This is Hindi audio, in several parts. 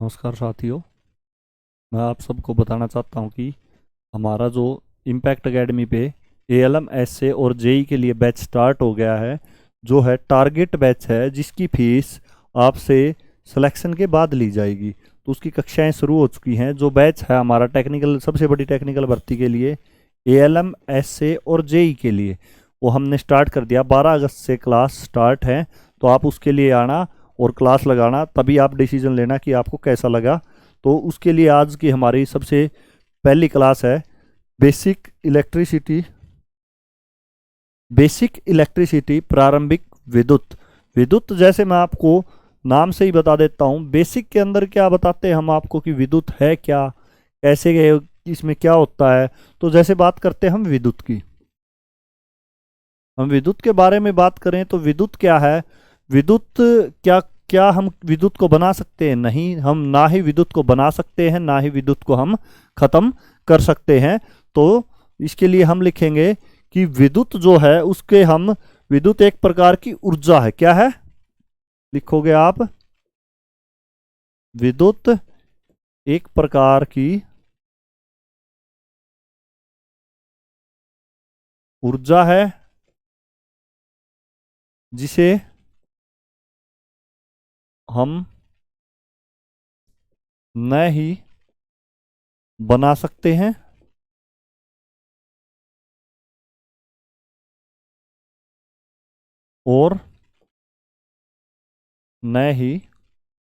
नमस्कार साथियों। मैं आप सबको बताना चाहता हूं कि हमारा जो इम्पैक्ट एकेडमी पे एएलएम एसए और जेई के लिए बैच स्टार्ट हो गया है, जो है टारगेट बैच है, जिसकी फीस आपसे सिलेक्शन के बाद ली जाएगी। तो उसकी कक्षाएं शुरू हो चुकी हैं। जो बैच है हमारा टेक्निकल, सबसे बड़ी टेक्निकल भर्ती के लिए, एएलएम एसए और जेई के लिए, वो हमने स्टार्ट कर दिया। 12 अगस्त से क्लास स्टार्ट है। तो आप उसके लिए आना और क्लास लगाना, तभी आप डिसीजन लेना कि आपको कैसा लगा। तो उसके लिए आज की हमारी सबसे पहली क्लास है बेसिक इलेक्ट्रिसिटी। बेसिक इलेक्ट्रिसिटी, प्रारंभिक विद्युत। विद्युत जैसे मैं आपको नाम से ही बता देता हूँ, बेसिक के अंदर क्या बताते हैं हम आपको कि विद्युत है क्या, कैसे इसमें क्या होता है। तो जैसे बात करते हैं हम विद्युत की, हम विद्युत के बारे में बात करें तो विद्युत क्या है। विद्युत क्या, क्या हम विद्युत को बना सकते हैं? नहीं, हम ना ही विद्युत को बना सकते हैं, ना ही विद्युत को हम खत्म कर सकते हैं। तो इसके लिए हम लिखेंगे कि विद्युत जो है उसके हम, विद्युत एक प्रकार की ऊर्जा है। क्या है? लिखोगे आप, विद्युत एक प्रकार की ऊर्जा है, जिसे हम न ही बना सकते हैं और न ही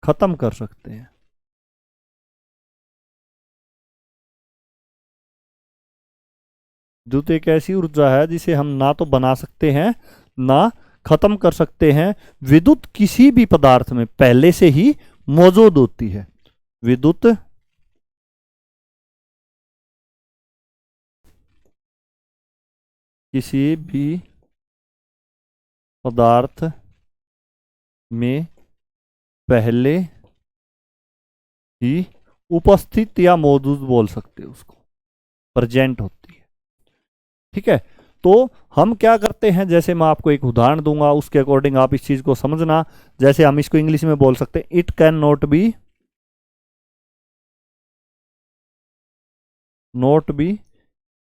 खत्म कर सकते हैं। विद्युत एक ऐसी ऊर्जा है जिसे हम ना तो बना सकते हैं, ना खत्म कर सकते हैं। विद्युत किसी भी पदार्थ में पहले से ही मौजूद होती है। विद्युत किसी भी पदार्थ में पहले ही उपस्थित या मौजूद बोल सकते हैं उसको, प्रेजेंट होती है। ठीक है। तो हम क्या करते हैं, जैसे मैं आपको एक उदाहरण दूंगा, उसके अकॉर्डिंग आप इस चीज को समझना। जैसे हम इसको इंग्लिश में बोल सकते हैं, it can not be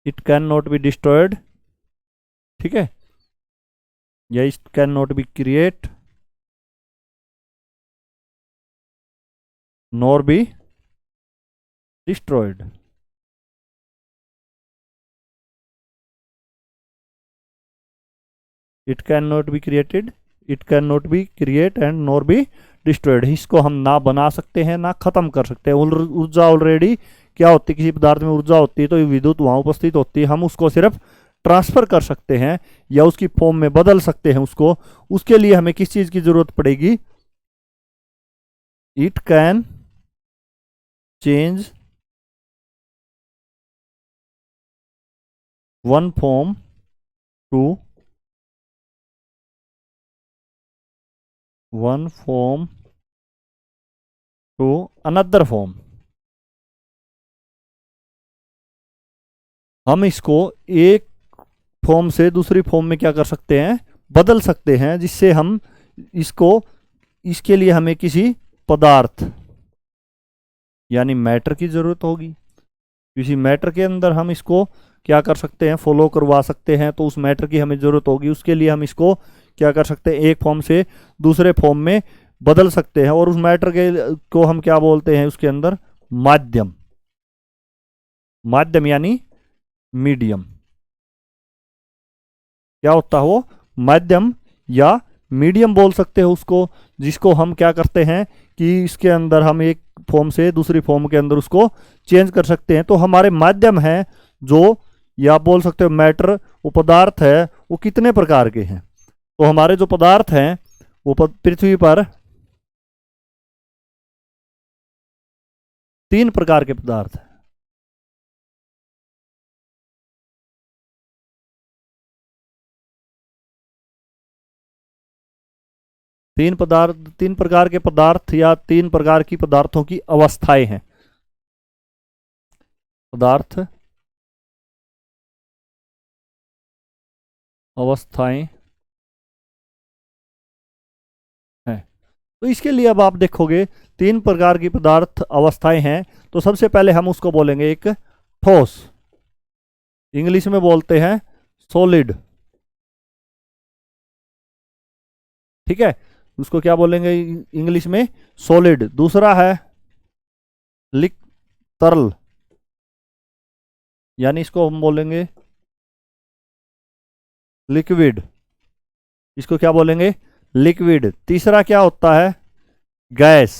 it can not be destroyed. ठीक है। या it can not be create nor be destroyed. It can not be created, it can not be create and nor be destroyed. इसको हम ना बना सकते हैं, ना खत्म कर सकते हैं। ऊर्जा ऑलरेडी क्या होती है, किसी पदार्थ में ऊर्जा होती है तो विद्युत वहां उपस्थित होती है। हम उसको सिर्फ ट्रांसफर कर सकते हैं या उसकी फॉर्म में बदल सकते हैं उसको। उसके लिए हमें किस चीज की जरूरत पड़ेगी? It can change one form to one form to another form. हम इसको एक फॉर्म से दूसरी फॉर्म में क्या कर सकते हैं, बदल सकते हैं, जिससे हम इसको, इसके लिए हमें किसी पदार्थ यानी मैटर की जरूरत होगी। किसी मैटर के अंदर हम इसको क्या कर सकते हैं, फॉलो करवा सकते हैं। तो उस मैटर की हमें जरूरत होगी। उसके लिए हम इसको क्या कर सकते हैं, एक फॉर्म से दूसरे फॉर्म में बदल सकते हैं। और उस मैटर के को हम क्या बोलते हैं उसके अंदर? माध्यम। माध्यम यानी मीडियम। क्या होता है वो? माध्यम या मीडियम बोल सकते हो उसको, जिसको हम क्या करते हैं कि इसके अंदर हम एक फॉर्म से दूसरी फॉर्म के अंदर उसको चेंज कर सकते हैं। तो हमारे माध्यम है जो, या आप बोल सकते हो मैटर, वो पदार्थ है, वो कितने प्रकार के हैं? तो हमारे जो पदार्थ हैं वो पृथ्वी पर 3 प्रकार के पदार्थ हैं। 3 प्रकार के पदार्थ या 3 प्रकार की पदार्थों की अवस्थाएं हैं। पदार्थ, अवस्थाएं हैं। तो इसके लिए अब आप देखोगे तीन प्रकार की पदार्थ अवस्थाएं हैं। तो सबसे पहले हम उसको बोलेंगे एक ठोस, इंग्लिश में बोलते हैं सॉलिड। ठीक है, उसको क्या बोलेंगे इंग्लिश में? सॉलिड। दूसरा है लिक तरल, यानी इसको हम बोलेंगे लिक्विड। इसको क्या बोलेंगे? लिक्विड। तीसरा क्या होता है? गैस।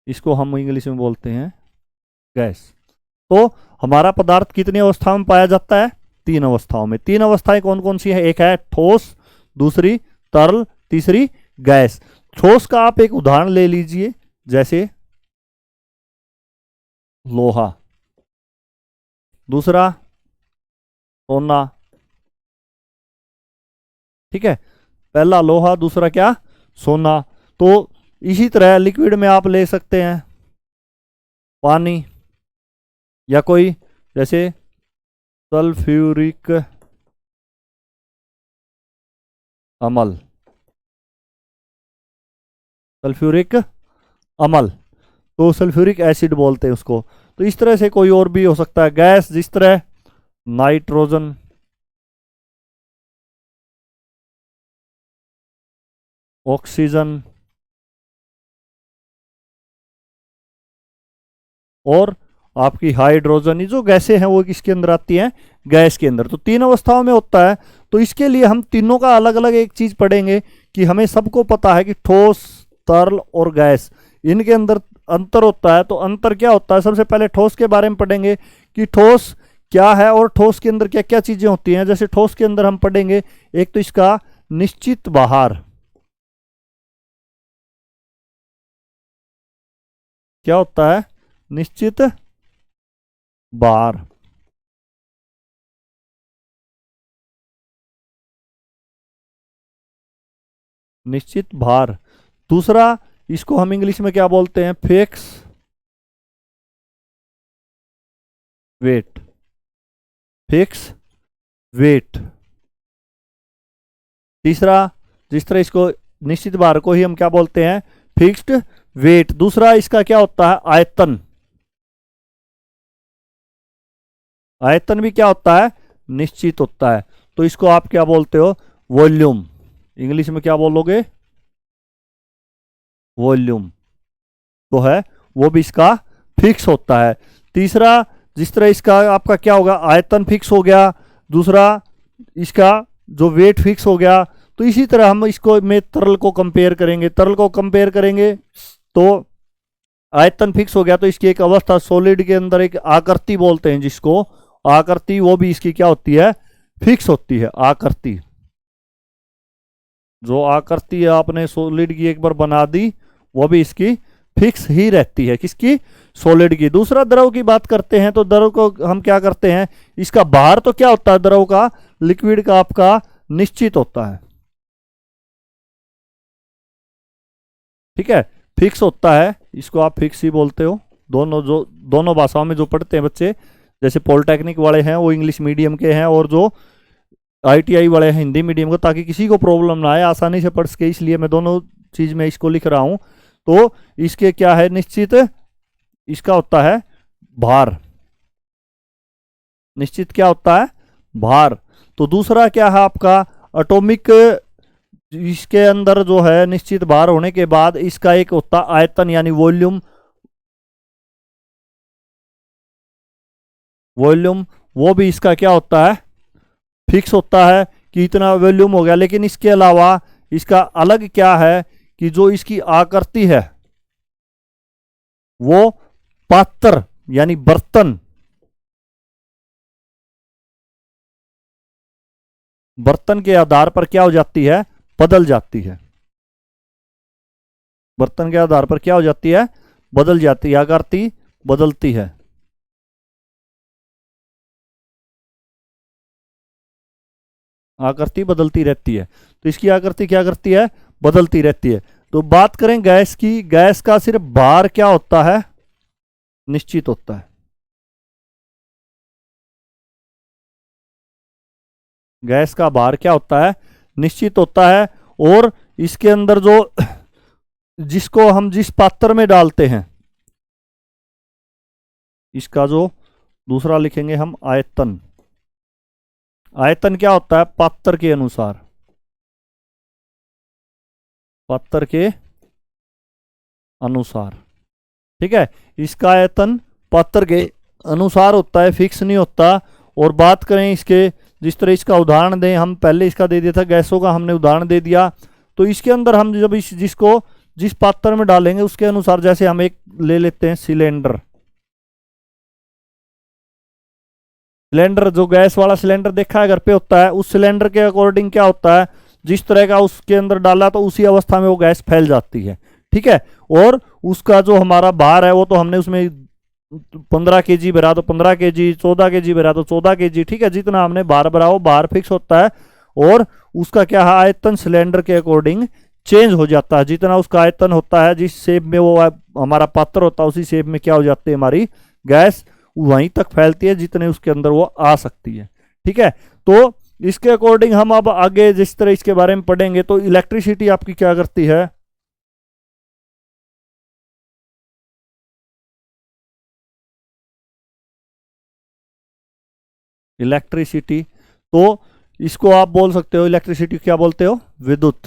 इसको हम इंग्लिश में बोलते हैं गैस। तो हमारा पदार्थ कितनी अवस्थाओं में पाया जाता है? तीन अवस्थाओं में। तीन अवस्थाएं कौन कौन सी है? एक है ठोस, दूसरी तरल, तीसरी गैस। ठोस का आप एक उदाहरण ले लीजिए, जैसे लोहा, दूसरा सोना। ठीक है, पहला लोहा, दूसरा क्या? सोना। तो इसी तरह लिक्विड में आप ले सकते हैं पानी, या कोई जैसे सल्फ्यूरिक अम्ल, सल्फ्यूरिक अम्ल, तो सल्फ्यूरिक एसिड बोलते हैं उसको। तो इस तरह से कोई और भी हो सकता है। गैस जिस तरह नाइट्रोजन, ऑक्सीजन, और आपकी हाइड्रोजन, ये जो गैसें हैं वो किसके अंदर आती हैं? गैस के अंदर। तो तीन अवस्थाओं में होता है। तो इसके लिए हम तीनों का अलग अलग एक चीज पढ़ेंगे कि हमें सबको पता है कि ठोस, तरल और गैस, इनके अंदर अंतर होता है। तो अंतर क्या होता है? सबसे पहले ठोस के बारे में पढ़ेंगे कि ठोस क्या है और ठोस के अंदर क्या क्या चीजें होती हैं। जैसे ठोस के अंदर हम पढ़ेंगे एक तो इसका निश्चित भार। क्या होता है? निश्चित भार। निश्चित भार। दूसरा, इसको हम इंग्लिश में क्या बोलते हैं? Fix weight. Fix weight. तीसरा, जिस तरह इसको निश्चित भार को ही हम क्या बोलते हैं? Fixed weight. दूसरा इसका क्या होता है? आयतन। आयतन भी क्या होता है? निश्चित होता है। तो इसको आप क्या बोलते हो? वॉल्यूम। इंग्लिश में क्या बोलोगे? वॉल्यूम तो है, वो भी इसका फिक्स होता है। तीसरा, जिस तरह इसका आपका क्या होगा? आयतन फिक्स हो गया। दूसरा, इसका जो वेट फिक्स हो गया। तो इसी तरह हम इसको में तरल को कंपेयर करेंगे। तरल को कंपेयर करेंगे तो आयतन फिक्स हो गया, तो इसकी एक अवस्था सॉलिड के अंदर एक आकृति बोलते हैं जिसको, आकृति, वो भी इसकी क्या होती है? फिक्स होती है। आकृति, जो आकृति आपने सॉलिड की एक बार बना दी, वो भी इसकी फिक्स ही रहती है। किसकी? सॉलिड की। दूसरा, द्रव की बात करते हैं तो द्रव को हम क्या करते हैं? इसका भार तो क्या होता है द्रव का? लिक्विड का आपका निश्चित होता है। ठीक है, फिक्स होता है, इसको आप फिक्स ही बोलते हो। दोनों भाषाओं में जो पढ़ते हैं बच्चे, जैसे पॉलिटेक्निक वाले हैं वो इंग्लिश मीडियम के हैं, और जो आईटीआई वाले हैं हिंदी मीडियम को, ताकि किसी को प्रॉब्लम ना आए, आसानी से पढ़ सके, इसलिए मैं दोनों चीज में इसको लिख रहा हूं। तो इसके क्या है? निश्चित, इसका होता है भार। निश्चित क्या होता है? भार। तो दूसरा क्या है आपका? एटॉमिक। इसके अंदर जो है निश्चित भार होने के बाद इसका एक होता है आयतन, यानी वॉल्यूम। वॉल्यूम, वो भी इसका क्या होता है? फिक्स होता है कि इतना वॉल्यूम हो गया। लेकिन इसके अलावा इसका अलग क्या है कि जो इसकी आकृति है वो पात्र, यानी बर्तन, बर्तन के आधार पर क्या हो जाती है? बदल जाती है। बर्तन के आधार पर क्या हो जाती है? बदल जाती है। आकृति बदलती है। आकृति बदलती रहती है। तो इसकी आकृति क्या करती है? बदलती रहती है। तो बात करें गैस की। गैस का सिर्फ भार क्या होता है? निश्चित होता है। गैस का भार क्या होता है? निश्चित होता है। और इसके अंदर जो जिसको हम जिस पात्र में डालते हैं, इसका जो दूसरा लिखेंगे हम आयतन। आयतन क्या होता है? पात्र के अनुसार, पात्र के अनुसार। ठीक है, इसका आयतन पात्र के अनुसार होता है, फिक्स नहीं होता। और बात करें इसके, जिस तरह इसका उदाहरण दें, हम पहले इसका दे दिया था, गैसों का हमने उदाहरण दे दिया। तो इसके अंदर हम जब जिसको जिस पात्र में डालेंगे उसके अनुसार, जैसे हम एक ले लेते हैं सिलेंडर। सिलेंडर जो गैस वाला सिलेंडर देखा है घर पे होता है, उस सिलेंडर के अकॉर्डिंग क्या होता है, जिस तरह का उसके अंदर डाला तो उसी अवस्था में वो गैस फैल जाती है। ठीक है, और उसका जो हमारा भार है वो तो हमने उसमें 15 kg भरा तो 15 kg, 14 kg भरा तो 14 kg। ठीक है, जितना हमने भार भरा वो भार फिक्स होता है। और उसका क्या है, आयतन सिलेंडर के अकॉर्डिंग चेंज हो जाता है। जितना उसका आयतन होता है, जिस शेप में वो हमारा पात्र होता है, उसी शेप में क्या हो जाती है, हमारी गैस वहीं तक फैलती है जितने उसके अंदर वो आ सकती है। ठीक है, तो इसके अकॉर्डिंग हम अब आगे जिस तरह इसके बारे में पढ़ेंगे, तो इलेक्ट्रिसिटी आपकी क्या करती है, इलेक्ट्रिसिटी। तो इसको आप बोल सकते हो, इलेक्ट्रिसिटी क्या बोलते हो, विद्युत।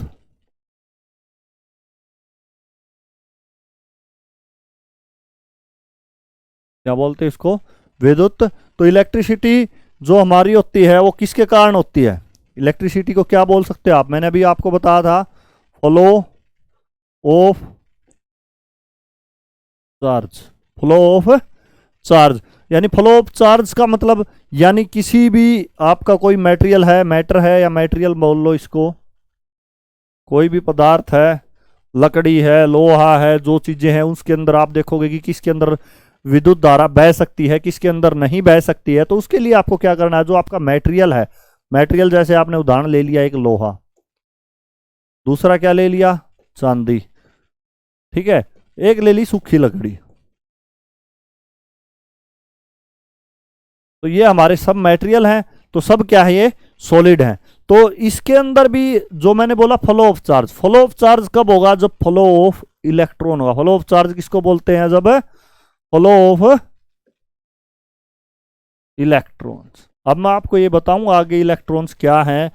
क्या बोलते हैं इसको, विद्युत। तो इलेक्ट्रिसिटी जो हमारी होती है वो किसके कारण होती है, इलेक्ट्रिसिटी को क्या बोल सकते हो आप, मैंने अभी आपको बताया था, flow of charge. Flow of charge, यानी फ्लो ऑफ चार्ज का मतलब, यानी किसी भी आपका कोई मटेरियल है, मैटर है या मटेरियल बोल लो इसको, कोई भी पदार्थ है, लकड़ी है, लोहा है, जो चीजें हैं उसके अंदर आप देखोगे कि किसके अंदर विद्युत धारा बह सकती है, किसके अंदर नहीं बह सकती है। तो उसके लिए आपको क्या करना है, जो आपका मटेरियल है, मटेरियल जैसे आपने उदाहरण ले लिया एक लोहा, दूसरा क्या ले लिया, चांदी। ठीक है, एक ले ली सूखी लकड़ी। तो ये हमारे सब मटेरियल हैं, तो सब क्या है, ये सॉलिड हैं। तो इसके अंदर भी जो मैंने बोला flow of charge, flow of charge कब होगा, जब फ्लो ऑफ इलेक्ट्रॉन होगा। फ्लो ऑफ चार्ज किसको बोलते हैं, जब फ्लो ऑफ इलेक्ट्रॉन्स। अब मैं आपको ये बताऊं आगे इलेक्ट्रॉन्स क्या हैं,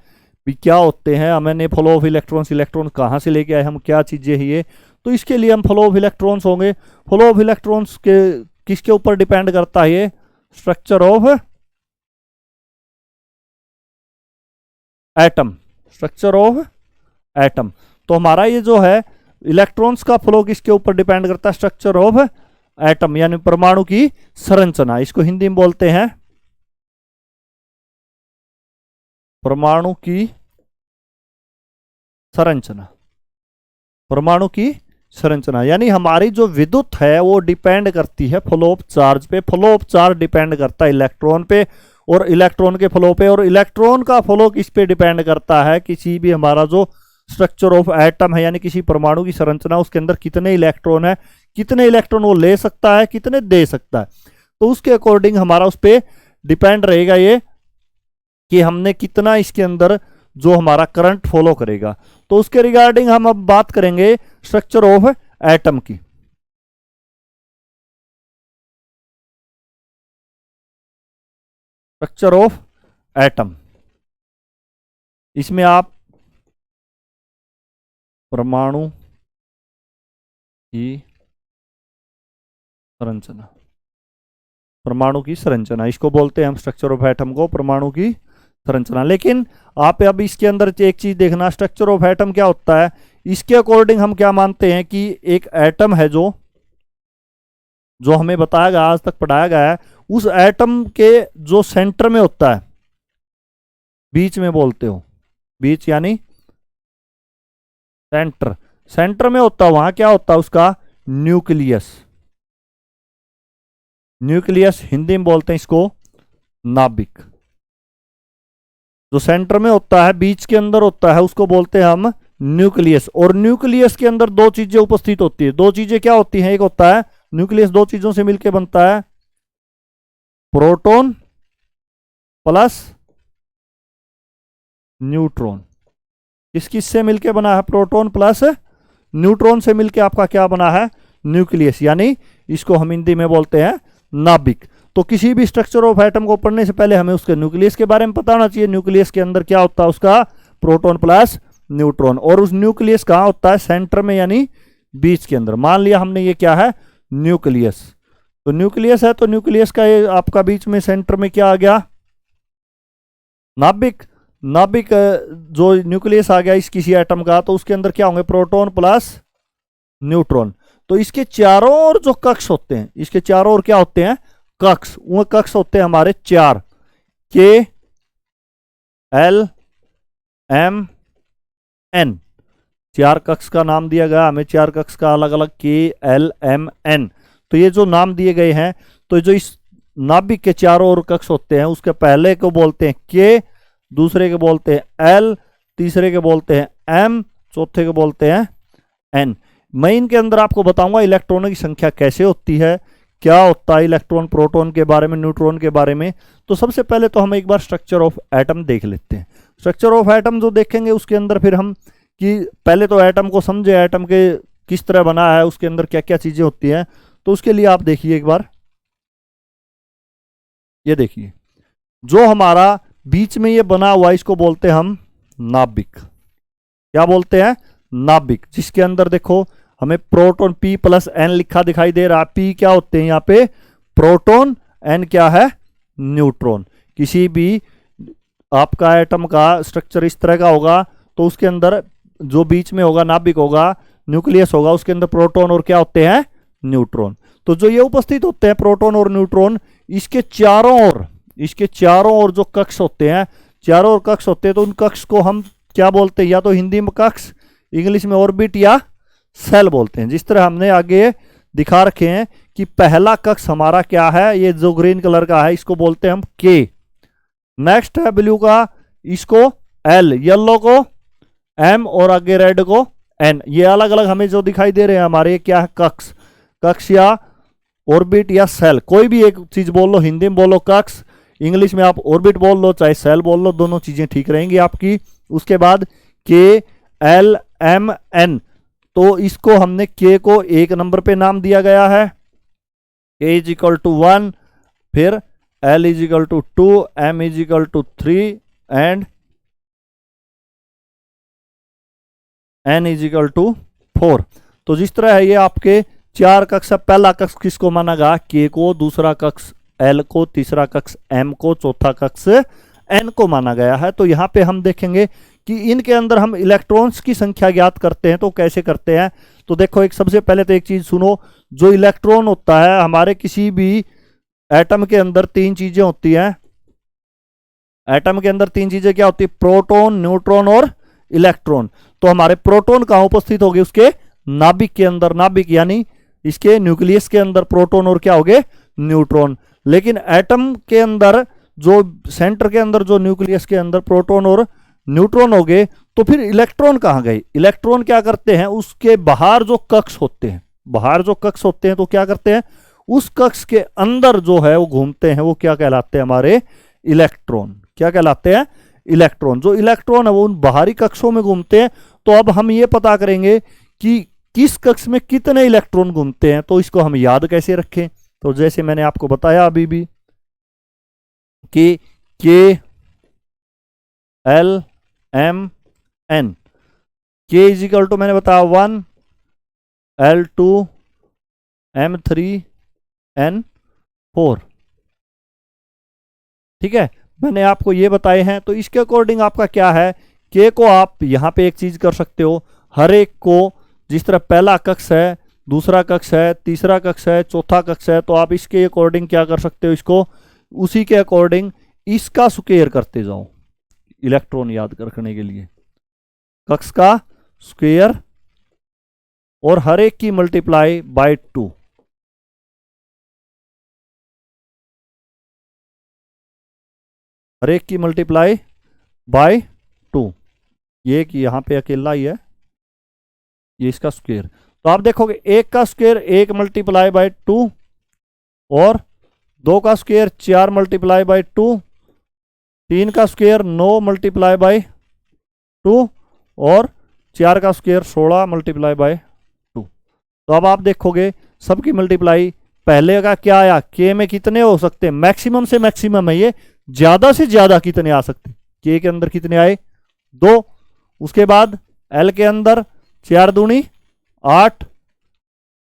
भी क्या होते हैं। मैंने फ्लो ऑफ इलेक्ट्रॉन्स, इलेक्ट्रॉन कहाँ से लेके आए हम, क्या चीजें हैं ये। तो इसके लिए हम फ्लो ऑफ इलेक्ट्रॉन्स होंगे। फ्लो ऑफ इलेक्ट्रॉन्स के किसके ऊपर डिपेंड करता है, ये structure of atom, structure of atom. तो हमारा ये जो है इलेक्ट्रॉन्स का फ्लो किसके ऊपर डिपेंड करता है, स्ट्रक्चर ऑफ एटम, यानी परमाणु की संरचना। इसको हिंदी में बोलते हैं परमाणु की संरचना। परमाणु की संरचना यानी हमारी जो विद्युत है वो डिपेंड करती है फ्लो ऑफ चार्ज पे। फ्लो ऑफ चार्ज डिपेंड करता है इलेक्ट्रॉन पे, और इलेक्ट्रॉन के फ्लो पे। और इलेक्ट्रॉन का फ्लो किस पे डिपेंड करता है, किसी भी हमारा जो स्ट्रक्चर ऑफ एटम है, यानी किसी परमाणु की संरचना, उसके अंदर कितने इलेक्ट्रॉन है, कितने इलेक्ट्रॉन वो ले सकता है, कितने दे सकता है। तो उसके अकॉर्डिंग हमारा उस पर डिपेंड रहेगा ये, कि हमने कितना इसके अंदर जो हमारा करंट फॉलो करेगा। तो उसके रिगार्डिंग हम अब बात करेंगे स्ट्रक्चर ऑफ एटम की। स्ट्रक्चर ऑफ एटम, इसमें आप परमाणु की संरचना, परमाणु की संरचना, इसको बोलते हैं हम स्ट्रक्चर ऑफ एटम को, परमाणु की संरचना। लेकिन आप अब इसके अंदर एक चीज देखना, स्ट्रक्चर ऑफ एटम क्या होता है, इसके अकॉर्डिंग हम क्या मानते हैं कि एक एटम है जो जो हमें बताया गया, आज तक पढ़ाया गया है, उस एटम के जो सेंटर में होता है, बीच में बोलते हो, बीच यानी सेंटर, सेंटर में होता है, वहां क्या होता है उसका न्यूक्लियस। न्यूक्लियस हिंदी में बोलते हैं इसको नाभिक। जो सेंटर में होता है, बीच के अंदर होता है, उसको बोलते हैं हम न्यूक्लियस। और न्यूक्लियस के अंदर दो चीजें उपस्थित होती है। दो चीजें क्या होती हैं, एक होता है न्यूक्लियस दो चीजों से मिलकर बनता है, प्रोटॉन प्लस न्यूट्रॉन। किस किस से मिलके बना है? प्रोटॉन प्लस न्यूट्रॉन से मिलके आपका क्या बना है? न्यूक्लियस, यानी इसको हम हिंदी में बोलते हैं नाभिक। तो किसी भी स्ट्रक्चर ऑफ एटम को पढ़ने से पहले हमें उसके न्यूक्लियस के बारे में पता होना चाहिए। न्यूक्लियस के अंदर क्या होता है? उसका प्रोटॉन प्लस न्यूट्रॉन। और उस न्यूक्लियस कहाँ होता है? सेंटर में, यानी बीच के अंदर। मान लिया हमने ये क्या है? न्यूक्लियस। तो न्यूक्लियस है, तो न्यूक्लियस का ये आपका बीच में सेंटर में क्या आ गया? नाभिक। नाभिक जो न्यूक्लियस आ गया इस किसी एटम का, तो उसके अंदर क्या होंगे? Proton plus neutron. तो इसके चारों ओर जो कक्ष होते हैं, इसके चारों ओर क्या होते हैं? कक्ष। वो कक्ष होते हैं हमारे चार, के एल एम एन। चार कक्ष का नाम दिया गया हमें, चार कक्ष का अलग अलग, के एल एम एन। तो ये जो नाम दिए गए हैं, तो जो इस नाभिक के चारों ओर कक्ष होते हैं, उसके पहले को बोलते हैं के, दूसरे के बोलते हैं एल, तीसरे के बोलते हैं एम, चौथे के बोलते हैं एन। मैं इनके अंदर आपको बताऊंगा इलेक्ट्रॉनों की संख्या कैसे होती है, क्या होता है इलेक्ट्रॉन प्रोटॉन के बारे में, न्यूट्रॉन के बारे में। तो सबसे पहले तो हम एक बार स्ट्रक्चर ऑफ एटम देख लेते हैं। स्ट्रक्चर ऑफ एटम जो देखेंगे उसके अंदर फिर हम कि पहले तो एटम को समझे, एटम के किस तरह बना है, उसके अंदर क्या क्या चीजें होती हैं। तो उसके लिए आप देखिए एक बार, ये देखिए जो हमारा बीच में ये बना हुआ, इसको बोलते हैं हम नाभिक। क्या बोलते हैं? नाभिक। जिसके अंदर देखो हमें प्रोटॉन P प्लस एन लिखा दिखाई दे रहा है। P क्या होते हैं यहाँ पे? प्रोटॉन। एन क्या है? न्यूट्रॉन। किसी भी आपका एटम का स्ट्रक्चर इस तरह का होगा, तो उसके अंदर जो बीच में होगा नाभिक होगा, न्यूक्लियस होगा, उसके अंदर प्रोटॉन और क्या होते हैं? न्यूट्रॉन। तो जो ये उपस्थित होते हैं प्रोटॉन और न्यूट्रॉन, इसके चारों ओर जो कक्ष होते हैं, चारों ओर कक्ष होते हैं, तो उन कक्ष को हम क्या बोलते हैं? या तो हिंदी में कक्ष, इंग्लिश में ऑर्बिट या सेल बोलते हैं। जिस तरह हमने आगे दिखा रखे हैं कि पहला कक्ष हमारा क्या है? ये जो ग्रीन कलर का है, इसको बोलते हैं हम के। नेक्स्ट है ब्लू का, इसको एल, येलो को एम, और आगे रेड को एन। ये अलग अलग हमें जो दिखाई दे रहे हैं हमारे, ये क्या है? कक्ष। कक्ष या ऑर्बिट या सेल, कोई भी एक चीज बोल लो। हिंदी में बोलो कक्ष, इंग्लिश में आप ऑर्बिट बोल लो, चाहे सेल बोल लो, दोनों चीजें ठीक रहेंगी आपकी। उसके बाद के एल एम एन, तो इसको हमने के को एक नंबर पे नाम दिया गया है, के इज इक्वल टू 1, फिर L is equal to 2, M is equal to 3 and N is equal to 4। तो जिस तरह है ये आपके चार कक्ष। पहला कक्ष किसको माना गया? के को, दूसरा कक्ष एल को, तीसरा कक्ष एम को, चौथा कक्ष एन को माना गया है। तो यहां पे हम देखेंगे कि इनके अंदर हम इलेक्ट्रॉन्स की संख्या ज्ञात करते हैं। तो कैसे करते हैं? तो देखो, एक सबसे पहले तो एक चीज सुनो, जो इलेक्ट्रॉन होता है हमारे किसी भी एटम के अंदर तीन चीजें होती हैं। एटम के अंदर तीन चीजें क्या होती है? प्रोटॉन, न्यूट्रॉन और इलेक्ट्रॉन। तो हमारे प्रोटॉन कहां उपस्थित होगी? उसके नाभिक के अंदर। नाभिक यानी इसके न्यूक्लियस के अंदर प्रोटॉन और क्या हो गए? न्यूट्रॉन। लेकिन एटम के अंदर जो सेंटर के अंदर जो न्यूक्लियस के अंदर प्रोटॉन और न्यूट्रॉन हो गए, तो फिर इलेक्ट्रॉन कहां गए? इलेक्ट्रॉन क्या करते हैं? उसके बाहर जो कक्ष होते हैं, बाहर जो कक्ष होते हैं, तो क्या करते हैं? उस कक्ष के अंदर जो है वो घूमते हैं, वो क्या कहलाते हैं? हमारे इलेक्ट्रॉन। क्या कहलाते हैं? इलेक्ट्रॉन। जो इलेक्ट्रॉन है वो उन बाहरी कक्षों में घूमते हैं। तो अब हम ये पता करेंगे कि किस कक्ष में कितने इलेक्ट्रॉन घूमते हैं। तो इसको हम याद कैसे रखें? तो जैसे मैंने आपको बताया अभी भी कि के एल एम एन, के इज इक्वल टू मैंने बताया 1, L2, M3, N4। ठीक है, मैंने आपको ये बताए हैं। तो इसके अकॉर्डिंग आपका क्या है? के को आप यहां पे एक चीज कर सकते हो, हर एक को जिस तरह पहला कक्ष है, दूसरा कक्ष है, तीसरा कक्ष है, चौथा कक्ष है, तो आप इसके अकॉर्डिंग क्या कर सकते हो? इसको उसी के अकॉर्डिंग इसका स्क्वायर करते जाओ, इलेक्ट्रॉन याद रखने के लिए कक्ष का स्क्वायर, और हर एक की मल्टीप्लाई बाय 2। हर एक की मल्टीप्लाई बाय 2। ये कि यहां पे अकेला ही है, ये इसका स्क्वायर। तो आप देखोगे एक का स्क्वायर 1 मल्टीप्लाई बाय 2, और 2 का स्क्वायर 4 मल्टीप्लाई बाय 2, 3 का स्क्वायर 9 मल्टीप्लाई बाय 2, और 4 का स्क्वायर 16 मल्टीप्लाई बाय 2। तो अब आप देखोगे सबकी मल्टीप्लाई, पहले का क्या आया, के में कितने हो सकते हैं, मैक्सिमम से मैक्सिमम है ये, ज्यादा से ज्यादा कितने आ सकते, के के अंदर कितने आए 2। उसके बाद एल के अंदर 4 दूनी 8,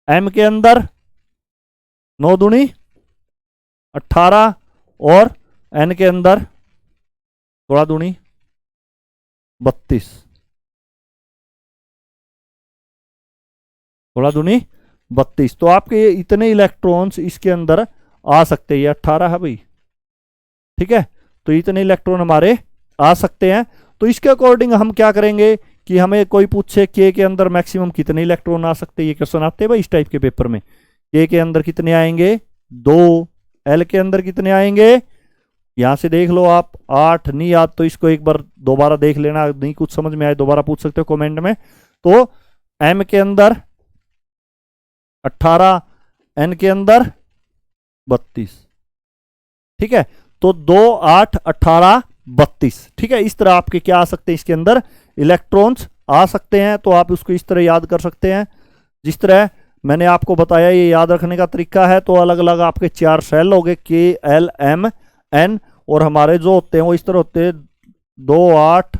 एम के अंदर 9 दूनी 18 और एन के अंदर 16 दूनी 32, 16 दूनी 32। तो आपके इतने इलेक्ट्रॉन्स इसके अंदर आ सकते हैं, ये 18 है भाई, ठीक है। तो इतने इलेक्ट्रॉन हमारे आ सकते हैं। तो इसके अकॉर्डिंग हम क्या करेंगे कि हमें कोई पूछे के अंदर मैक्सिमम कितने इलेक्ट्रॉन आ सकते हैं, ये क्वेश्चन आते हैं भाई इस टाइप के पेपर में। के अंदर कितने आएंगे 2, एल के अंदर कितने आएंगे, यहां से देख लो आप 8 नहीं याद तो इसको एक बार दोबारा देख लेना, नहीं कुछ समझ में आए दोबारा पूछ सकते हो कमेंट में। तो एम के अंदर 18, एन के अंदर 32, ठीक है। तो 2, 8, 18, 32, ठीक है। इस तरह आपके क्या आ सकते हैं, इसके अंदर इलेक्ट्रॉन्स आ सकते हैं। तो आप उसको इस तरह याद कर सकते हैं जिस तरह मैंने आपको बताया, ये याद रखने का तरीका है। तो अलग अलग आपके 4 सेल हो गए, के एल एम एन, और हमारे जो होते हैं वो इस तरह होते हैं 2, 8,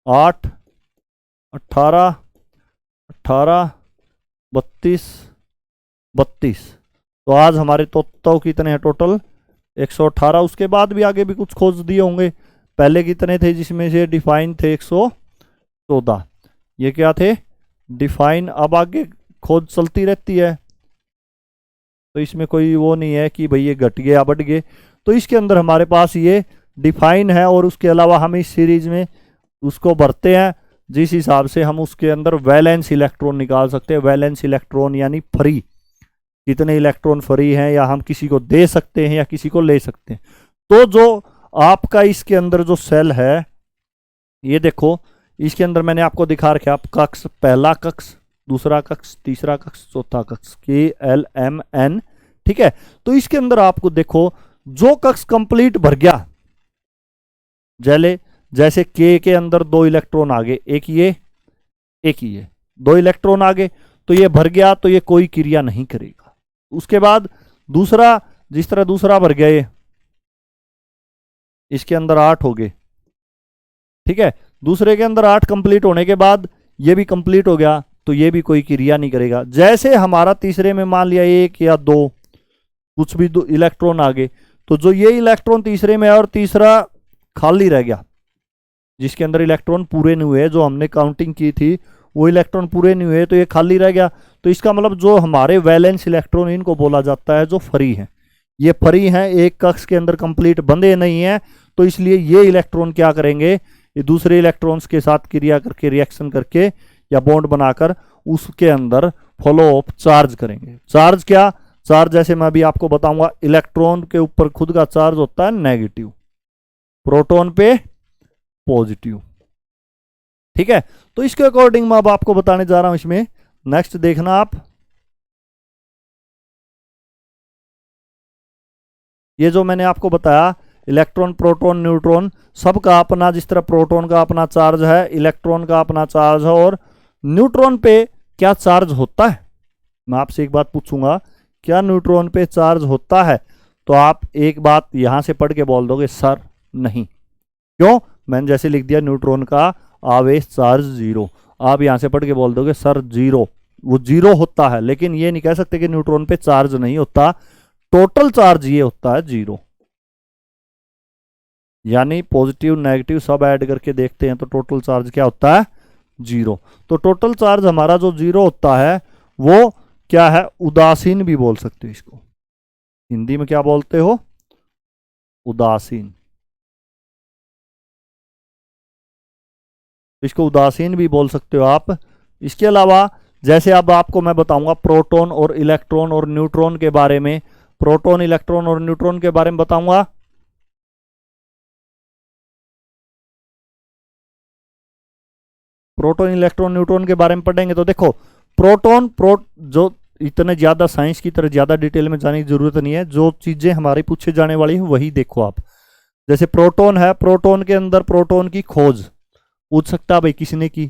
8, 18, 18, 32, 32। तो आज हमारे तो कितने हैं टोटल 118। उसके बाद भी आगे भी कुछ खोज दिए होंगे, पहले कितने थे जिसमें से डिफाइन थे 114, ये क्या थे डिफाइन। अब आगे खोज चलती रहती है, तो इसमें कोई वो नहीं है कि भाई ये घट गए या बढ़ गए। तो इसके अंदर हमारे पास ये डिफाइन है, और उसके अलावा हम इस सीरीज में उसको भरते हैं जिस हिसाब से हम उसके अंदर वैलेंस इलेक्ट्रॉन निकाल सकते हैं। वैलेंस इलेक्ट्रॉन यानी फ्री, कितने इलेक्ट्रॉन फ्री हैं, या हम किसी को दे सकते हैं या किसी को ले सकते हैं। तो जो आपका इसके अंदर जो सेल है, ये देखो इसके अंदर मैंने आपको दिखा रखा, आप कक्ष, पहला कक्ष, दूसरा कक्ष, तीसरा कक्ष, चौथा कक्ष, के एल एम एन, ठीक है। तो इसके अंदर आपको देखो जो कक्ष कंप्लीट भर गया, जैसे के अंदर 2 इलेक्ट्रॉन आ गए, एक ये 2 इलेक्ट्रॉन आ गए, तो ये भर गया, तो ये कोई क्रिया नहीं करेगा। उसके बाद दूसरा, जिस तरह दूसरा भर गया, ये इसके अंदर 8 हो गए, ठीक है। दूसरे के अंदर 8 कंप्लीट होने के बाद ये भी कंप्लीट हो गया, तो ये भी कोई क्रिया नहीं करेगा। जैसे हमारा तीसरे में मान लिया 1 या 2 कुछ भी इलेक्ट्रॉन आ गए, तो जो ये इलेक्ट्रॉन तीसरे में है और तीसरा खाली रह गया, जिसके अंदर इलेक्ट्रॉन पूरे नहीं हुए, जो हमने काउंटिंग की थी वो इलेक्ट्रॉन पूरे नहीं हुए, तो ये खाली रह गया। तो इसका मतलब जो हमारे वैलेंस इलेक्ट्रॉन, इनको बोला जाता है जो फ्री है। ये फ्री हैं, एक कक्ष के अंदर कंप्लीट बंधे नहीं है, तो इसलिए ये इलेक्ट्रॉन क्या करेंगे, ये दूसरे इलेक्ट्रॉन्स के साथ क्रिया करके, रिएक्शन करके या बॉन्ड बनाकर उसके अंदर फॉलो अप चार्ज करेंगे। चार्ज क्या, चार्ज जैसे मैं अभी आपको बताऊंगा, इलेक्ट्रॉन के ऊपर खुद का चार्ज होता है नेगेटिव, प्रोटॉन पे पॉजिटिव, ठीक है। तो इसके अकॉर्डिंग मैं अब आपको बताने जा रहा हूं, इसमें नेक्स्ट देखना आप, ये जो मैंने आपको बताया इलेक्ट्रॉन, प्रोटॉन, न्यूट्रॉन, सबका अपना, जिस तरह प्रोटॉन का अपना चार्ज है, इलेक्ट्रॉन का अपना चार्ज है, और न्यूट्रॉन पे क्या चार्ज होता है। मैं आपसे एक बात पूछूंगा, क्या न्यूट्रॉन पे चार्ज होता है, तो आप एक बात यहां से पढ़ के बोल दोगे सर नहीं। क्यों, मैंने जैसे लिख दिया न्यूट्रॉन का आवेश चार्ज 0, आप यहां से पढ़ के बोल दोगे सर 0, वो 0 होता है, लेकिन ये नहीं कह सकते कि न्यूट्रॉन पे चार्ज नहीं होता। टोटल चार्ज ये होता है 0, यानी पॉजिटिव नेगेटिव सब ऐड करके देखते हैं तो टोटल चार्ज क्या होता है 0। तो टोटल चार्ज हमारा जो 0 होता है वो क्या है, उदासीन भी बोल सकते हो इसको, हिंदी में क्या बोलते हो, उदासीन। इसको उदासीन भी बोल सकते हो आप। इसके अलावा जैसे अब आपको मैं बताऊंगा प्रोटॉन और इलेक्ट्रॉन और न्यूट्रॉन के बारे में, प्रोटॉन, इलेक्ट्रॉन और न्यूट्रॉन के बारे में बताऊंगा। प्रोटॉन, इलेक्ट्रॉन, न्यूट्रॉन के बारे में पढ़ेंगे तो देखो प्रोटॉन, जो इतने ज्यादा साइंस की तरह ज्यादा डिटेल में जाने की जरूरत नहीं है, जो चीजें हमारी पूछे जाने वाली हैं वही देखो आप। जैसे प्रोटॉन है, प्रोटॉन के अंदर प्रोटॉन की खोज, पूछ सकता है भाई किसने की,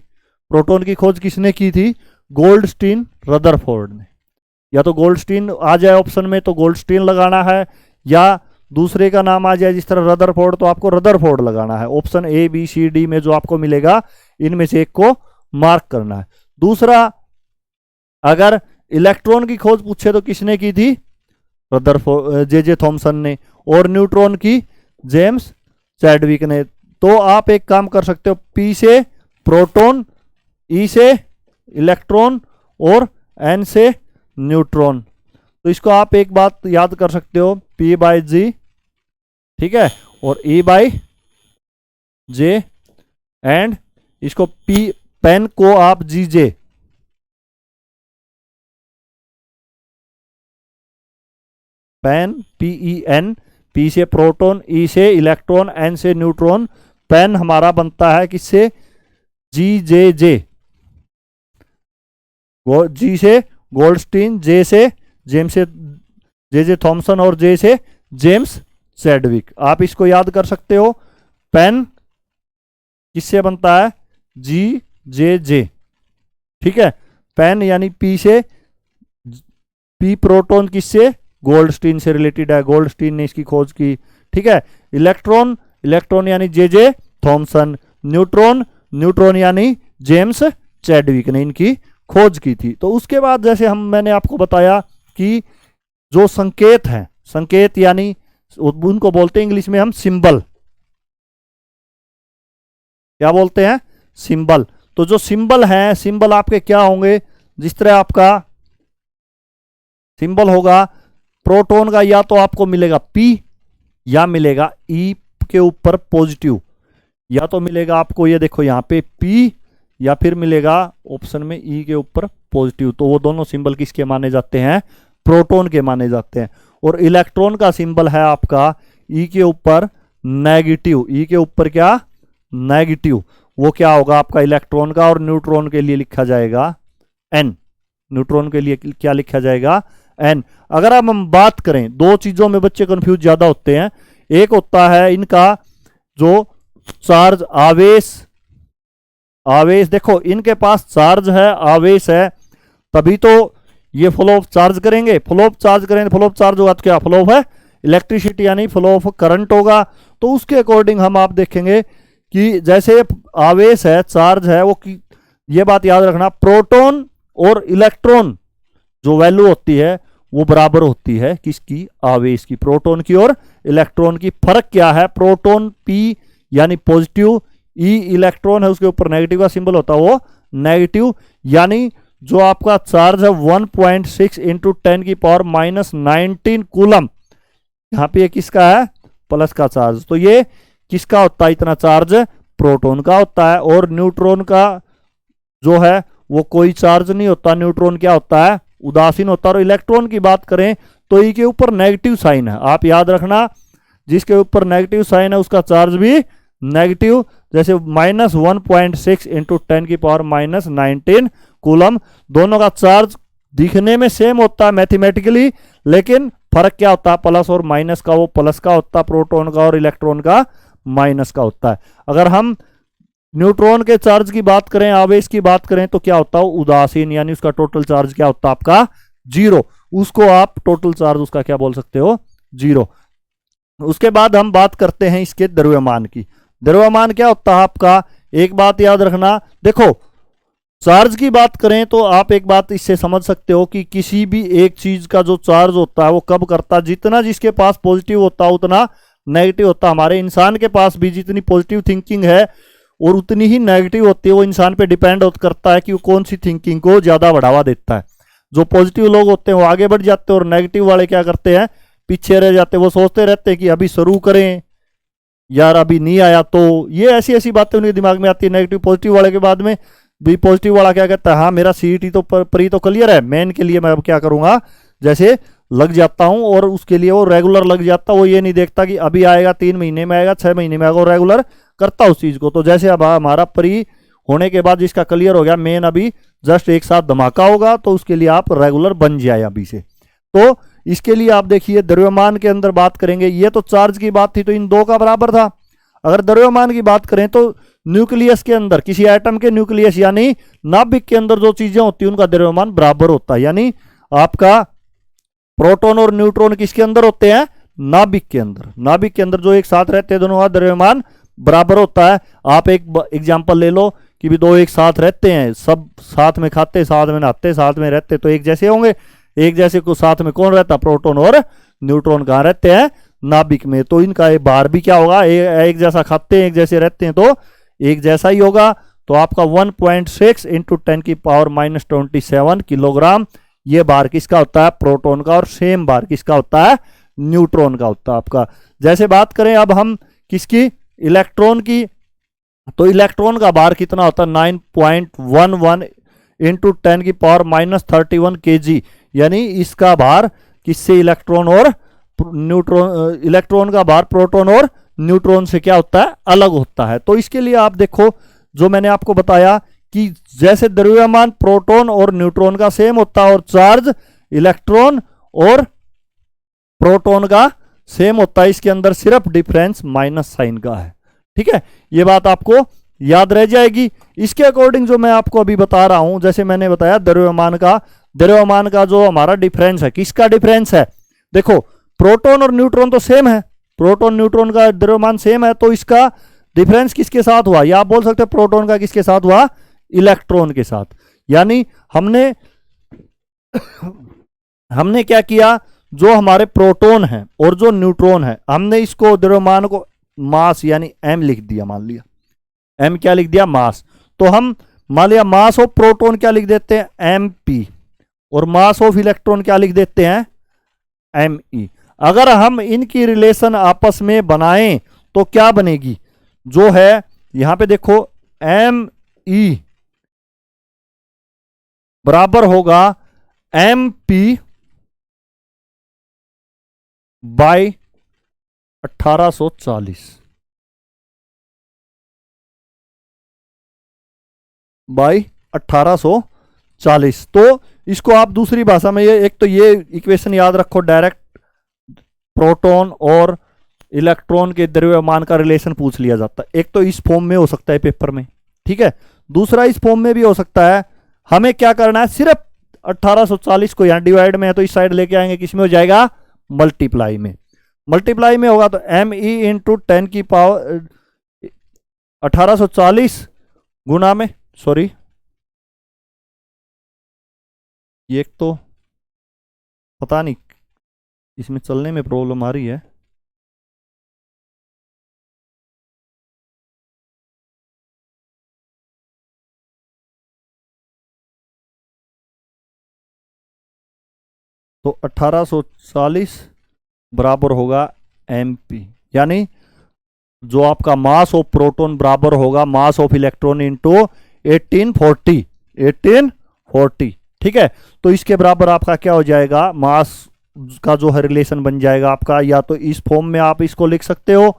प्रोटॉन की खोज किसने की थी, गोल्डस्टीन रदरफोर्ड ने। या तो गोल्डस्टीन आ जाए ऑप्शन में तो गोल्डस्टीन लगाना है, या दूसरे का नाम आ जाए जिस तरह रदरफोर्ड तो आपको रदरफोर्ड लगाना है। Option A B C D में जो आपको मिलेगा इनमें से एक को मार्क करना है। दूसरा, अगर इलेक्ट्रॉन की खोज पूछे तो किसने की थी, रदरफोर्ड जे थॉमसन ने, और न्यूट्रॉन की जेम्स चैडविक ने। तो आप एक काम कर सकते हो, पी से प्रोटॉन, ई से इलेक्ट्रॉन और एन से न्यूट्रॉन। तो इसको आप एक बात याद कर सकते हो, पी बाई जी, ठीक है, और ई बाई जे, एंड इसको पी, पेन को आप जी जे, पेन पीई एन, पी से प्रोटॉन, ई से इलेक्ट्रॉन, एन से न्यूट्रॉन, पेन हमारा बनता है किससे, जी जे जे, जी से गोल्डस्टीन, जे से जेम्स से जे थॉमसन और जे से जेम्स चैडविक। आप इसको याद कर सकते हो। पेन किससे बनता है, जी जे जे, ठीक है, पेन यानी पी से, पी प्रोटॉन किससे, गोल्डस्टीन से रिलेटेड है, गोल्डस्टीन ने इसकी खोज की, ठीक है। इलेक्ट्रॉन, इलेक्ट्रॉन यानी जे थॉमसन, न्यूट्रॉन, न्यूट्रॉन यानी जेम्स चैडविक ने इनकी खोज की थी। तो उसके बाद जैसे मैंने आपको बताया कि जो संकेत हैं, संकेत यानी उनको बोलते हैं इंग्लिश में हम सिंबल, क्या बोलते हैं, सिंबल। तो जो सिंबल हैं, सिंबल आपके क्या होंगे, जिस तरह आपका सिंबल होगा प्रोटॉन का, या तो आपको मिलेगा P या मिलेगा E के ऊपर पॉजिटिव, या तो मिलेगा आपको ये देखो यहां पे P, या फिर मिलेगा ऑप्शन में E के ऊपर पॉजिटिव। तो वो दोनों सिंबल किसके माने जाते हैं, प्रोटॉन के माने जाते हैं। और इलेक्ट्रॉन का सिंबल है आपका E के ऊपर नेगेटिव, E के ऊपर क्या, नेगेटिव। वो क्या होगा आपका इलेक्ट्रॉन का, और न्यूट्रॉन के लिए लिखा जाएगा N, न्यूट्रॉन के लिए क्या लिखा जाएगा, N। अगर अब हम बात करें, दो चीजों में बच्चे कंफ्यूज ज्यादा होते हैं। एक होता है इनका जो चार्ज, आवेश, आवेश देखो इनके पास चार्ज है, आवेश है, तभी तो ये फ्लो ऑफ चार्ज करेंगे, फ्लो ऑफ चार्ज करेंगे, फ्लो ऑफ चार्ज होगा तो क्या, फ्लो ऑफ है इलेक्ट्रिसिटी यानी फ्लो ऑफ करंट होगा। तो उसके अकॉर्डिंग हम आप देखेंगे कि जैसे आवेश है, चार्ज है, वो ये बात याद रखना, प्रोटॉन और इलेक्ट्रॉन जो वैल्यू होती है वो बराबर होती है किसकी, आवेश की, प्रोटॉन की और इलेक्ट्रॉन की। फर्क क्या है, प्रोटॉन P यानी पॉजिटिव, ई इलेक्ट्रॉन है उसके ऊपर नेगेटिव का सिंबल होता है, वो नेगेटिव। यानी जो आपका चार्ज है 1.6 इंटू 10 की पावर -19 कूलम, यहां पे ये किसका है, प्लस का चार्ज। तो ये किसका होता है इतना चार्ज, प्रोटॉन का होता है। और न्यूट्रॉन का जो है वो कोई चार्ज नहीं होता, न्यूट्रॉन क्या होता है, उदासीन होता है। और इलेक्ट्रॉन की बात करें तो ई के ऊपर नेगेटिव साइन है, आप याद रखना, जिसके ऊपर नेगेटिव साइन है उसका चार्ज भी नेगेटिव। जैसे -1.6 इंटू 10 की पावर -19 कूलम, दोनों का चार्ज दिखने में सेम होता है मैथमेटिकली, लेकिन फर्क क्या होता है, प्लस और माइनस का, वो प्लस का होता है प्रोटॉन का, और इलेक्ट्रॉन का माइनस का होता है। अगर हम न्यूट्रॉन के चार्ज की बात करें, आवेश की बात करें, तो क्या होता है, उदासीन, यानी उसका टोटल चार्ज क्या होता है आपका, 0। उसको आप टोटल चार्ज उसका क्या बोल सकते हो, 0। उसके बाद हम बात करते हैं इसके द्रव्यमान की। द्रव्यमान क्या होता है आपका, एक बात याद रखना, देखो चार्ज की बात करें तो आप एक बात इससे समझ सकते हो कि किसी भी एक चीज का जो चार्ज होता है वो कब करता है, जितना जिसके पास पॉजिटिव होता है उतना नेगेटिव होता है। हमारे इंसान के पास भी जितनी पॉजिटिव थिंकिंग है और उतनी ही नेगेटिव होती है, वो इंसान पे डिपेंड करता है कि वो कौन सी थिंकिंग को ज्यादा बढ़ावा देता है। जो पॉजिटिव लोग होते हैं वो आगे बढ़ जाते हैं, और नेगेटिव वाले क्या करते हैं, पीछे रह जाते हैं। वो सोचते रहते हैं कि अभी शुरू करें यार, अभी नहीं आया। तो ये ऐसी ऐसी बातें उनके दिमाग में आती है नेगेटिव पॉजिटिव वाले के बाद में। भी पॉजिटिव वाला क्या कहता है, हाँ मेरा सीईटी तो प्री तो क्लियर है, मेन के लिए मैं अब क्या करूंगा, जैसे लग जाता हूं, और उसके लिए वो रेगुलर लग जाता। वो ये नहीं देखता कि अभी आएगा, 3 महीने में आएगा, 6 महीने में आएगा, वो रेगुलर करता उस चीज को। तो जैसे अब हमारा प्री होने के बाद जिसका क्लियर हो गया, मेन अभी जस्ट एक साथ धमाका होगा, तो उसके लिए आप रेगुलर बन जाए अभी से। तो इसके लिए आप देखिए द्रव्यमान के अंदर बात करेंगे, ये तो चार्ज की बात थी, तो इन दो का बराबर था। अगर द्रव्यमान की बात करें तो न्यूक्लियस के अंदर, किसी एटम के न्यूक्लियस यानी नाभिक के अंदर जो चीजें होती है उनका द्रव्यमान बराबर होता है। यानी आपका प्रोटॉन और न्यूट्रॉन किसके अंदर होते हैं? नाभिक के अंदर। नाभिक के अंदर जो एक साथ रहते हैं दोनों का द्रव्यमान बराबर होता है। आप एक एग्जांपल ले लो कि भी दो एक साथ रहते हैं, सब साथ में खाते, साथ में नहाते, साथ में रहते, तो एक जैसे होंगे। एक जैसे को साथ में कौन रहता? प्रोटॉन और न्यूट्रॉन। कहाँ रहते हैं? नाभिक में। तो इनका भार भी क्या होगा? एक जैसा खाते हैं, एक जैसे रहते हैं, तो एक जैसा ही होगा। तो आपका 1.6 इंटू 10⁻⁻27 किलोग्राम ये भार किसका होता है? प्रोटॉन का। और सेम भार किसका होता है? न्यूट्रॉन का होता है आपका। जैसे बात करें अब हम किसकी? इलेक्ट्रॉन की। तो इलेक्ट्रॉन का भार कितना होता है? 9.11 इंटू 10⁻31 kg। यानी इसका भार किससे? इलेक्ट्रॉन और न्यूट्रॉन। इलेक्ट्रॉन का भार प्रोटॉन और न्यूट्रॉन से क्या होता है? अलग होता है। तो इसके लिए आप देखो, जो मैंने आपको बताया कि जैसे द्रव्यमान प्रोटॉन और न्यूट्रॉन का सेम होता है और चार्ज इलेक्ट्रॉन और प्रोटॉन का सेम होता है, इसके अंदर सिर्फ डिफरेंस माइनस साइन का है। ठीक है, ये बात आपको याद रह जाएगी। इसके अकॉर्डिंग जो मैं आपको अभी बता रहा हूं, जैसे मैंने बताया द्रव्यमान का जो हमारा डिफरेंस है, किसका डिफरेंस है? देखो, प्रोटॉन और न्यूट्रॉन तो सेम है, प्रोटॉन न्यूट्रॉन का द्रव्यमान सेम है, तो इसका डिफरेंस किसके साथ हुआ? या आप बोल सकते हैं प्रोटॉन का किसके साथ हुआ? इलेक्ट्रॉन के साथ। यानी हमने क्या किया? जो हमारे प्रोटॉन है और जो न्यूट्रॉन है, हमने इसको द्रव्यमान को मास यानी m लिख दिया। मान लिया m क्या लिख दिया? मास। तो हम मान लिया मास ऑफ प्रोटॉन क्या लिख देते हैं? mp। और मास ऑफ इलेक्ट्रॉन क्या लिख देते हैं? me। अगर हम इनकी रिलेशन आपस में बनाएं तो क्या बनेगी? जो है यहां पे देखो, me बराबर होगा mp बाय 1840 बाई 1840। तो इसको आप दूसरी भाषा में एक तो ये इक्वेशन याद रखो, डायरेक्ट प्रोटॉन और इलेक्ट्रॉन के द्रव्यमान का रिलेशन पूछ लिया जाता है। एक तो इस फॉर्म में हो सकता है पेपर में, ठीक है, दूसरा इस फॉर्म में भी हो सकता है। हमें क्या करना है? सिर्फ 1840 को यहां डिवाइड में है तो इस साइड लेके आएंगे, किस में हो जाएगा? मल्टीप्लाई में। मल्टीप्लाई में होगा तो m e इंटू 10 की पावर 1840 गुना में, सॉरी ये एक तो पता नहीं इसमें चलने में प्रॉब्लम आ रही है। तो 1840 बराबर होगा mp। यानी जो आपका मास ऑफ प्रोटॉन बराबर होगा मास ऑफ इलेक्ट्रॉन इंटू 1840। ठीक है, तो इसके बराबर आपका क्या हो जाएगा? मास का जो है रिलेशन बन जाएगा आपका, या तो इस फॉर्म में आप इसको लिख सकते हो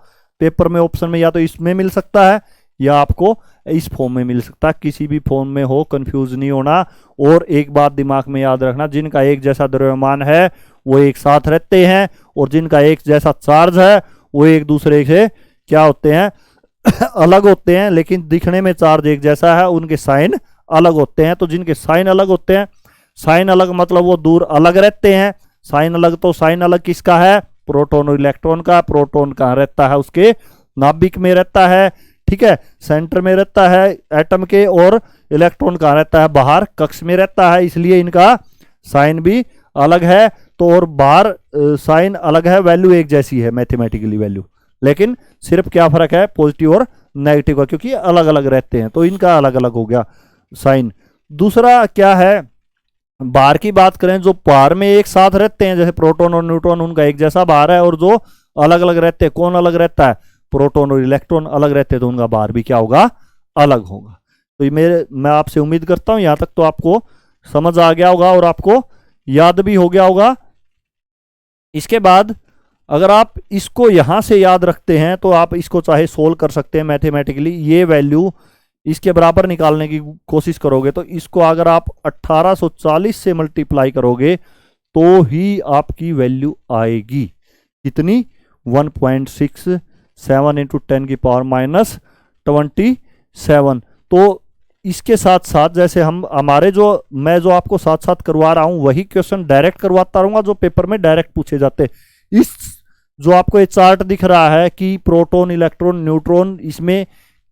पेपर में ऑप्शन में, या तो इसमें मिल सकता है या आपको इस फॉर्म में मिल सकता है। किसी भी फॉर्म में हो, कंफ्यूज नहीं होना। और एक बात दिमाग में याद रखना, जिनका एक जैसा द्रव्यमान है वो एक साथ रहते हैं, और जिनका एक जैसा चार्ज है वो एक दूसरे से क्या होते हैं? अलग होते हैं, लेकिन दिखने में चार्ज एक जैसा है, उनके साइन अलग होते हैं। तो जिनके साइन अलग होते हैं, साइन अलग मतलब वो दूर अलग रहते हैं। साइन अलग, तो साइन अलग किसका है? प्रोटॉन और इलेक्ट्रॉन का। प्रोटॉन कहाँ रहता है? उसके नाभिक में रहता है, ठीक है, सेंटर में रहता है एटम के, और इलेक्ट्रॉन कहाँ रहता है? बाहर कक्ष में रहता है, इसलिए इनका साइन भी अलग है। तो और बाहर साइन अलग है, वैल्यू एक जैसी है मैथमेटिकली वैल्यू, लेकिन सिर्फ क्या फर्क है? पॉजिटिव और नेगेटिव का, क्योंकि अलग अलग रहते हैं, तो इनका अलग अलग हो गया साइन। दूसरा क्या है? बार की बात करें, जो बार में एक साथ रहते हैं जैसे प्रोटॉन और न्यूट्रॉन, उनका एक जैसा बार है, और जो अलग अलग रहते हैं, कौन अलग रहता है? प्रोटॉन और इलेक्ट्रॉन अलग रहते हैं, तो उनका बार भी क्या होगा? अलग होगा। तो मैं आपसे उम्मीद करता हूं यहां तक तो आपको समझ आ गया होगा और आपको याद भी हो गया होगा। इसके बाद अगर आप इसको यहां से याद रखते हैं तो आप इसको चाहे सोल्व कर सकते हैं मैथमेटिकली। ये वैल्यू इसके बराबर निकालने की कोशिश करोगे तो इसको अगर आप 1840 से मल्टीप्लाई करोगे तो ही आपकी वैल्यू आएगी कितनी? 1.67 इंटू 10⁻⁻27 7। तो इसके साथ साथ जैसे हम हमारे जो मैं जो आपको साथ साथ करवा रहा हूं वही क्वेश्चन डायरेक्ट करवाता रहूंगा जो पेपर में डायरेक्ट पूछे जाते। इस जो आपको ये चार्ट दिख रहा है कि प्रोटॉन इलेक्ट्रॉन न्यूट्रॉन, इसमें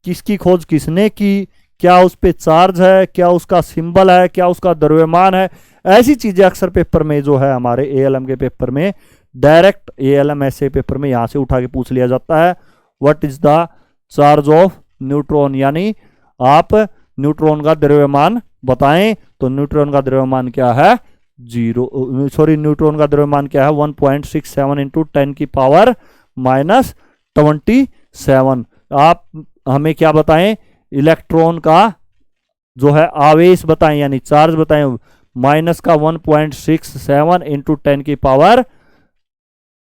किसकी खोज किसने की, क्या उस पे चार्ज है, क्या उसका सिंबल है, क्या उसका द्रव्यमान है, ऐसी चीजें अक्सर पेपर में जो है हमारे एएलएम के पेपर में डायरेक्ट एएलएम ऐसे पेपर में यहां से उठा के पूछ लिया जाता है। What is the charge of neutron, यानी आप न्यूट्रॉन का द्रव्यमान बताएं। तो न्यूट्रॉन का द्रव्यमान क्या है, न्यूट्रॉन का द्रव्यमान क्या है 1.67 इंटू 10 की पावर -27। आप हमें क्या बताएं, इलेक्ट्रॉन का जो है आवेश बताएं, यानी चार्ज बताएं, माइनस का 1.67 इंटू 10 की पावर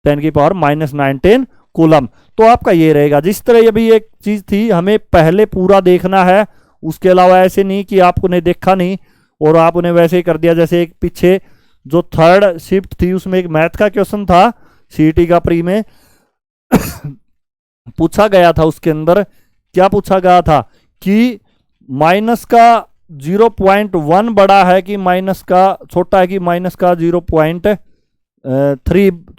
-19 कूलम। तो आपका ये रहेगा। जिस तरह ये भी एक चीज थी, हमें पहले पूरा देखना है, उसके अलावा ऐसे नहीं कि आपने देखा नहीं और आप उन्हें वैसे ही कर दिया। जैसे एक पीछे जो थर्ड शिफ्ट थी उसमें एक मैथ का क्वेश्चन था सीईटी का प्री में पूछा गया था। उसके अंदर क्या पूछा गया था कि माइनस का 0.1 बड़ा है कि माइनस का छोटा है कि माइनस का 0.3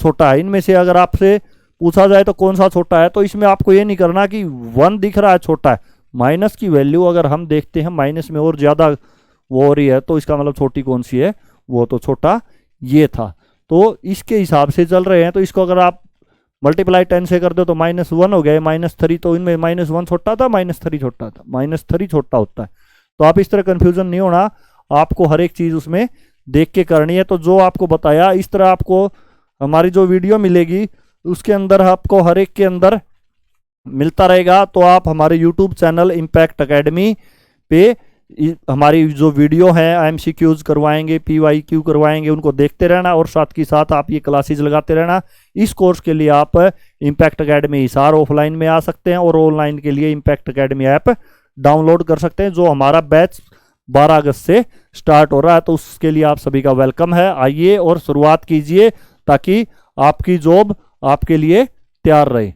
छोटा है। इनमें से अगर आपसे पूछा जाए तो कौन सा छोटा है, तो इसमें आपको ये नहीं करना कि 1 दिख रहा है छोटा है, माइनस की वैल्यू अगर हम देखते हैं माइनस में और ज्यादा वो हो रही है तो इसका मतलब छोटी कौन सी है, वो तो छोटा ये था। तो इसके हिसाब से चल रहे हैं। तो इसको अगर आप मल्टीप्लाई 10 से कर दो तो -1 हो गया, -3। तो इनमें -1 छोटा था, -3 छोटा था, -3 छोटा होता है। तो आप इस तरह कंफ्यूजन नहीं होना, आपको हर एक चीज उसमें देख के करनी है। तो जो आपको बताया इस तरह आपको हमारी जो वीडियो मिलेगी उसके अंदर आपको हर एक के अंदर मिलता रहेगा। तो आप हमारे YouTube चैनल इम्पैक्ट एकेडमी पे हमारी जो वीडियो है एमसीक्यूज करवाएंगे, PYQ करवाएंगे, उनको देखते रहना और साथ ही साथ आप ये क्लासेज लगाते रहना। इस कोर्स के लिए आप इम्पैक्ट एकेडमी हिसार ऑफलाइन में आ सकते हैं और ऑनलाइन के लिए इम्पैक्ट एकेडमी ऐप डाउनलोड कर सकते हैं। जो हमारा बैच 12 अगस्त से स्टार्ट हो रहा है, तो उसके लिए आप सभी का वेलकम है। आइए और शुरुआत कीजिए ताकि आपकी जॉब आपके लिए तैयार रहे।